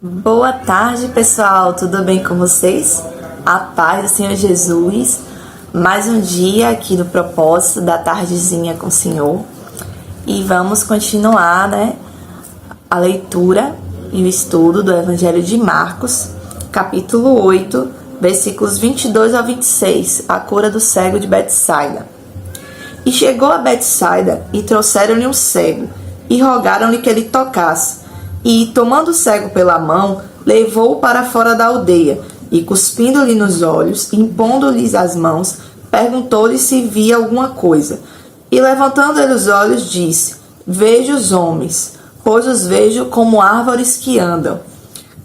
Boa tarde, pessoal, tudo bem com vocês? A paz do Senhor Jesus, mais um dia aqui do propósito da tardezinha com o Senhor e vamos continuar, a leitura e o estudo do Evangelho de Marcos, capítulo 8, versículos 22 ao 26, a cura do cego de Betsaida. E chegou a Betsaida e trouxeram-lhe um cego e rogaram-lhe que ele tocasse. E, tomando o cego pela mão, levou-o para fora da aldeia, e, cuspindo-lhe nos olhos, impondo-lhes as mãos, perguntou-lhe se via alguma coisa. E, levantando ele os olhos, disse: Vejo os homens, pois os vejo como árvores que andam.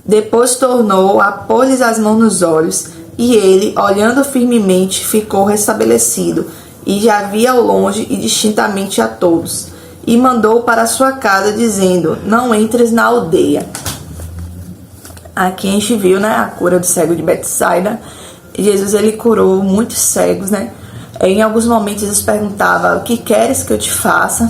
Depois tornou a pôr-lhes as mãos nos olhos, e ele, olhando firmemente, ficou restabelecido, e já via ao longe e distintamente a todos. E mandou para sua casa, dizendo: Não entres na aldeia. Aqui a gente viu, a cura do cego de Betsaida. Jesus, ele curou muitos cegos, Em alguns momentos, Jesus perguntava: O que queres que eu te faça?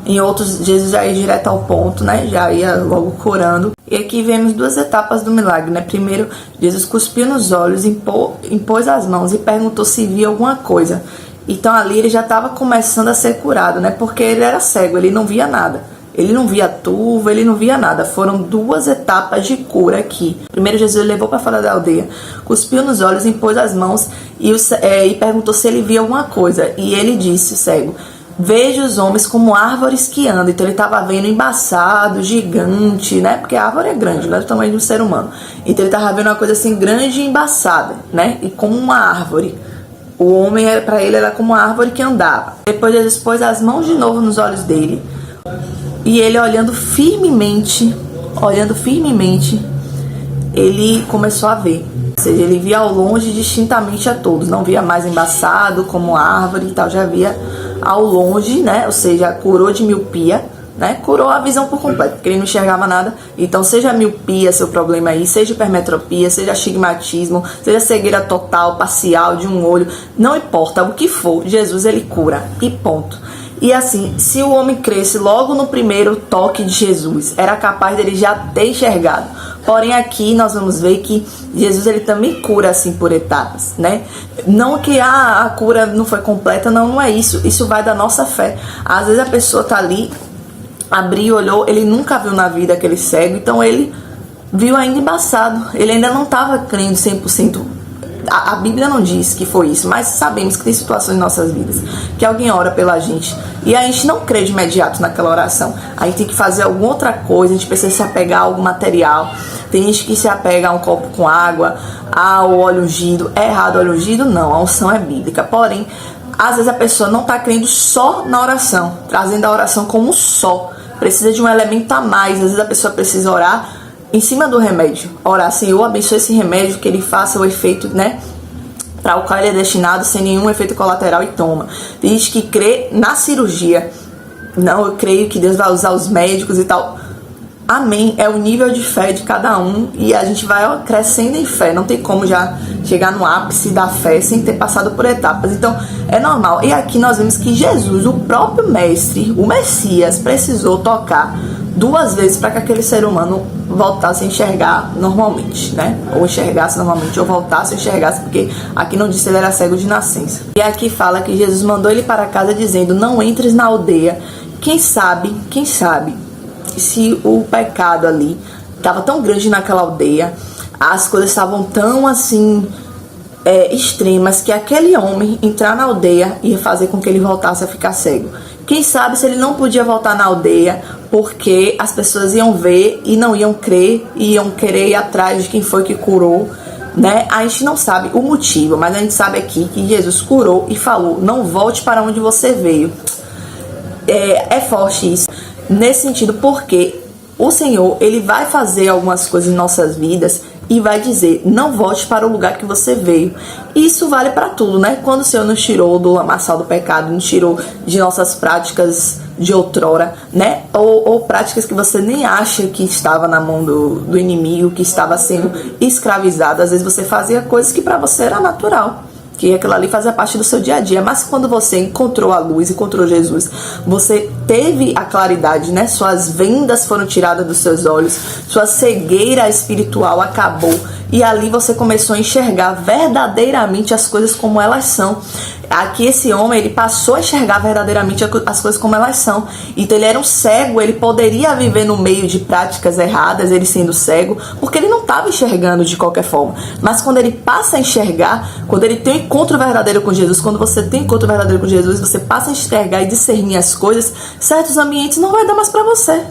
Em outros, Jesus já ia direto ao ponto, Já ia logo curando. E aqui vemos duas etapas do milagre, Primeiro, Jesus cuspiu nos olhos, impôs as mãos e perguntou se via alguma coisa. Então ali ele já estava começando a ser curado, Porque ele era cego, ele não via nada. Ele não via turvo, ele não via nada. Foram duas etapas de cura aqui. Primeiro, Jesus levou para fora da aldeia, cuspiu nos olhos, impôs as mãos e perguntou se ele via alguma coisa. E ele disse, o cego: Vejo os homens como árvores que andam. Então ele estava vendo embaçado, gigante, Porque a árvore é grande, do tamanho de um ser humano. Então ele estava vendo uma coisa assim grande e embaçada, E como uma árvore. O homem, para ele, era como uma árvore que andava. Depois ele pôs as mãos de novo nos olhos dele. E ele, olhando firmemente, ele começou a ver. Ou seja, ele via ao longe distintamente a todos. Não via mais embaçado como árvore e tal. Já via ao longe, Ou seja, curou de miopia, Curou a visão por completo, porque ele não enxergava nada. Então, seja miopia seu problema aí, seja hipermetropia, seja astigmatismo, seja cegueira total, parcial de um olho, não importa o que for, Jesus, ele cura, e ponto. E assim, se o homem cresce logo no primeiro toque de Jesus, era capaz dele já ter enxergado. Porém, aqui nós vamos ver que Jesus, ele também cura assim por etapas, Não que a cura não foi completa, não é isso. Isso vai da nossa fé. Às vezes a pessoa tá ali, abriu, olhou, ele nunca viu na vida aquele cego, então ele viu ainda embaçado, ele ainda não estava crendo 100%. A Bíblia não diz que foi isso, mas sabemos que tem situações em nossas vidas que alguém ora pela gente e a gente não crê de imediato naquela oração. A gente tem que fazer alguma outra coisa, a gente precisa se apegar a algum material. Tem gente que se apega a um copo com água, ao óleo ungido. É errado o óleo ungido? Não, a unção é bíblica. Porém, às vezes a pessoa não está crendo só na oração, trazendo a oração como só. Precisa de um elemento a mais. Às vezes a pessoa precisa orar em cima do remédio. Orar: Senhor, abençoe esse remédio, que ele faça o efeito, para o qual ele é destinado, sem nenhum efeito colateral, e toma. Tem gente que crê na cirurgia. Não, eu creio que Deus vai usar os médicos e tal. Amém. É o nível de fé de cada um e a gente vai crescendo em fé. Não tem como já chegar no ápice da fé sem ter passado por etapas. Então, é normal. E aqui nós vemos que Jesus, o próprio mestre, o Messias, precisou tocar duas vezes para que aquele ser humano voltasse a enxergar normalmente, Ou enxergasse normalmente, ou voltasse a enxergasse, porque aqui não diz que ele era cego de nascença. E aqui fala que Jesus mandou ele para casa dizendo: Não entres na aldeia. Quem sabe, se o pecado ali estava tão grande naquela aldeia, as coisas estavam tão assim extremas, que aquele homem entrar na aldeia ia fazer com que ele voltasse a ficar cego. Quem sabe se ele não podia voltar na aldeia porque as pessoas iam ver e não iam crer, iam querer ir atrás de quem foi que curou, A gente não sabe o motivo, mas a gente sabe aqui que Jesus curou e falou: Não volte para onde você veio. É forte isso. Nesse sentido, porque o Senhor, ele vai fazer algumas coisas em nossas vidas e vai dizer: não volte para o lugar que você veio. Isso vale para tudo, Quando o Senhor nos tirou do lamaçal do pecado, nos tirou de nossas práticas de outrora, Ou práticas que você nem acha que estava na mão do inimigo, que estava sendo escravizado. Às vezes você fazia coisas que para você era natural, que aquilo ali fazia parte do seu dia a dia. Mas quando você encontrou a luz, encontrou Jesus, você teve a claridade, né? Suas vendas foram tiradas dos seus olhos, sua cegueira espiritual acabou, e ali você começou a enxergar verdadeiramente as coisas como elas são. Aqui esse homem, ele passou a enxergar verdadeiramente as coisas como elas são. Então ele era um cego, ele poderia viver no meio de práticas erradas, ele sendo cego, porque ele não estava enxergando de qualquer forma. Mas quando ele passa a enxergar, quando ele tem um encontro verdadeiro com Jesus, quando você tem um encontro verdadeiro com Jesus, você passa a enxergar e discernir as coisas, certos ambientes não vai dar mais para você.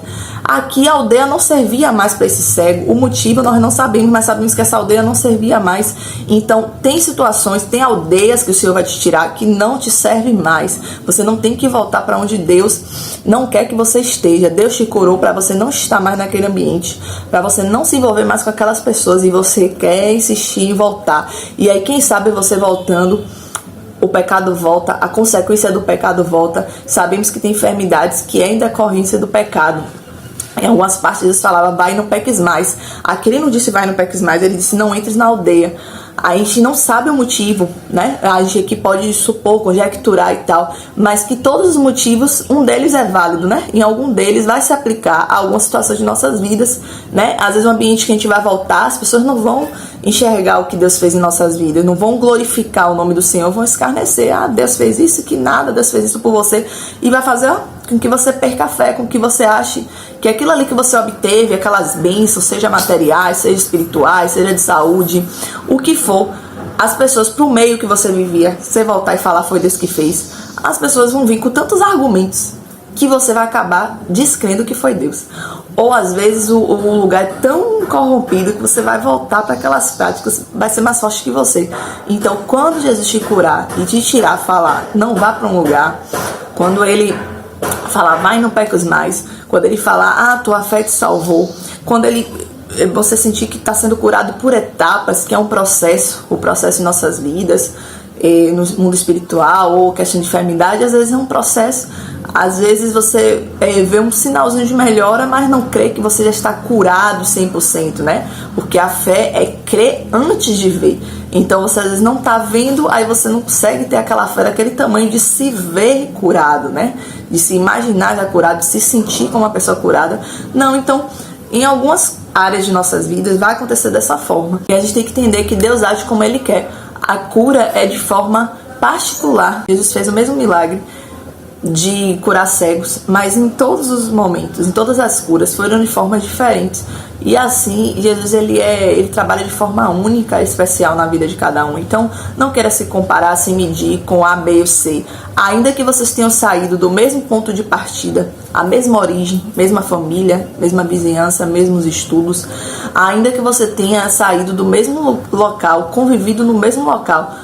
Aqui a aldeia não servia mais para esse cego. O motivo nós não sabemos, mas sabemos que essa aldeia não servia mais. Então tem situações, tem aldeias que o Senhor vai te tirar que não te servem mais. Você não tem que voltar para onde Deus não quer que você esteja. Deus te curou para você não estar mais naquele ambiente, para você não se envolver mais com aquelas pessoas, e você quer insistir em voltar. E aí quem sabe você voltando, o pecado volta, a consequência do pecado volta. Sabemos que tem enfermidades que é em decorrência do pecado. Em algumas partes Jesus falava, vai e não peques mais. Aqui ele não disse vai e não peques mais, ele disse não entres na aldeia. A gente não sabe o motivo, né? A gente aqui pode supor, conjecturar e tal, mas que todos os motivos, um deles é válido, né? Em algum deles vai se aplicar a algumas situações de nossas vidas, né? Às vezes o ambiente que a gente vai voltar, as pessoas não vão enxergar o que Deus fez em nossas vidas, não vão glorificar o nome do Senhor, vão escarnecer. Ah, Deus fez isso, que nada, Deus fez isso por você. E vai fazer com que você perca a fé, com que você ache que aquilo ali que você obteve, aquelas bênçãos, seja materiais, seja espirituais, seja de saúde, o que for, as pessoas, pro meio que você vivia, você voltar e falar foi Deus que fez, as pessoas vão vir com tantos argumentos que você vai acabar descrendo que foi Deus. Ou às vezes o lugar é tão corrompido que você vai voltar para aquelas práticas, vai ser mais forte que você. Então quando Jesus te curar e te tirar, falar, não vá para um lugar, quando ele falar, vai e não peques mais, quando ele falar, tua fé te salvou, quando você sentir que está sendo curado por etapas, que é um processo, o processo em nossas vidas, no mundo espiritual, ou questão de enfermidade, às vezes é um processo, às vezes você vê um sinalzinho de melhora, mas não crê que você já está curado 100%, né? Porque a fé é crer antes de ver. Então você às vezes não está vendo, aí você não consegue ter aquela fé daquele tamanho de se ver curado, né? De se imaginar já curado, de se sentir como uma pessoa curada. Não, então em algumas áreas de nossas vidas vai acontecer dessa forma. E a gente tem que entender que Deus age como Ele quer. A cura é de forma particular. Jesus fez o mesmo milagre de curar cegos, mas em todos os momentos, em todas as curas, foram de formas diferentes. E assim, Jesus ele trabalha de forma única, especial na vida de cada um. Então, não queira se comparar, se medir com A, B ou C. Ainda que vocês tenham saído do mesmo ponto de partida, a mesma origem, mesma família, mesma vizinhança, mesmos estudos, ainda que você tenha saído do mesmo local, convivido no mesmo local,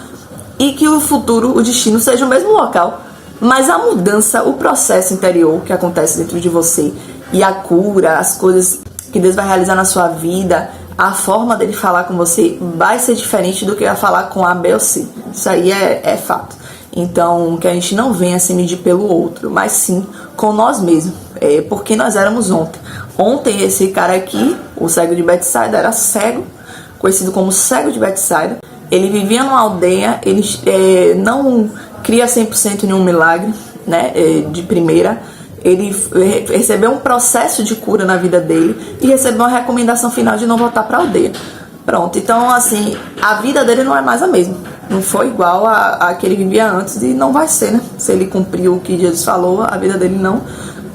e que o futuro, o destino seja o mesmo local, mas a mudança, o processo interior que acontece dentro de você e a cura, as coisas que Deus vai realizar na sua vida, a forma dele falar com você vai ser diferente do que vai falar com A, B ou C. Isso aí é fato. Então, que a gente não venha se medir pelo outro, mas sim com nós mesmos. Porque nós éramos ontem. Ontem esse cara aqui, o cego de Betsaida, era cego, conhecido como cego de Betsaida. Ele vivia numa aldeia, ele não cria 100% nenhum milagre, né, de primeira. Ele recebeu um processo de cura na vida dele e recebeu uma recomendação final de não voltar para a aldeia. Pronto, então assim, a vida dele não é mais a mesma. Não foi igual a que ele vivia antes e não vai ser, né? Se ele cumpriu o que Jesus falou, a vida dele não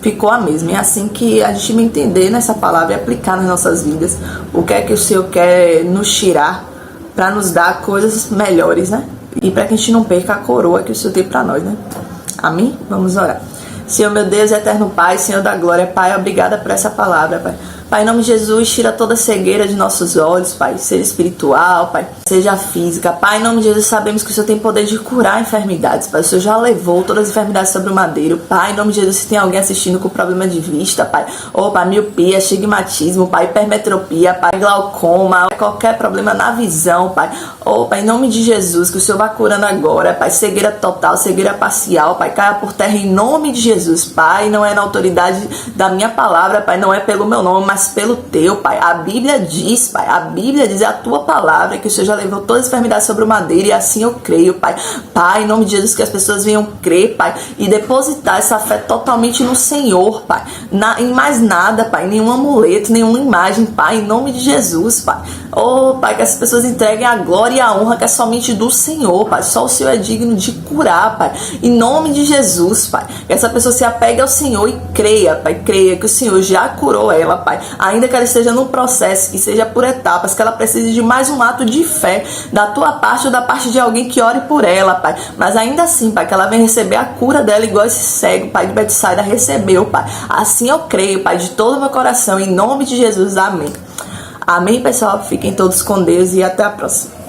ficou a mesma. É assim que a gente vai entender nessa palavra e aplicar nas nossas vidas o que é que o Senhor quer nos tirar para nos dar coisas melhores, né? E para que a gente não perca a coroa que o Senhor tem para nós, né? Amém? Vamos orar. Senhor, meu Deus, eterno Pai, Senhor da glória, Pai, obrigada por essa palavra, Pai. Pai, em nome de Jesus, tira toda a cegueira de nossos olhos, Pai, seja espiritual, Pai, seja física. Pai, em nome de Jesus, sabemos que o Senhor tem poder de curar enfermidades, Pai. O Senhor já levou todas as enfermidades sobre o madeiro. Pai, em nome de Jesus, se tem alguém assistindo com problema de vista, Pai, ou Pai, miopia, estigmatismo, Pai, hipermetropia, Pai, glaucoma, qualquer problema na visão, Pai, ou Pai, em nome de Jesus, que o Senhor vá curando agora, Pai, cegueira total, cegueira parcial, Pai, caia por terra em nome de Jesus, Pai, não é na autoridade da minha palavra, Pai, não é pelo meu nome, mas mas pelo teu, Pai. A Bíblia diz, Pai, a Bíblia diz, a tua palavra, que o Senhor já levou todas as enfermidades sobre o madeiro, e assim eu creio, Pai. Pai, em nome de Jesus, que as pessoas venham crer, Pai, e depositar essa fé totalmente no Senhor, Pai. Em mais nada, Pai, nenhum amuleto, nenhuma imagem, Pai, em nome de Jesus, Pai. Oh, Pai, que as pessoas entreguem a glória e a honra que é somente do Senhor, Pai. Só o Senhor é digno de curar, Pai. Em nome de Jesus, Pai. Que essa pessoa se apegue ao Senhor e creia, Pai. Creia que o Senhor já curou ela, Pai. Ainda que ela esteja no processo, que seja por etapas, que ela precise de mais um ato de fé da tua parte ou da parte de alguém que ore por ela, Pai. Mas ainda assim, Pai, que ela venha receber a cura dela igual esse cego, Pai, de Betsaida recebeu, Pai. Assim eu creio, Pai, de todo o meu coração. Em nome de Jesus, amém. Amém, pessoal? Fiquem todos com Deus e até a próxima.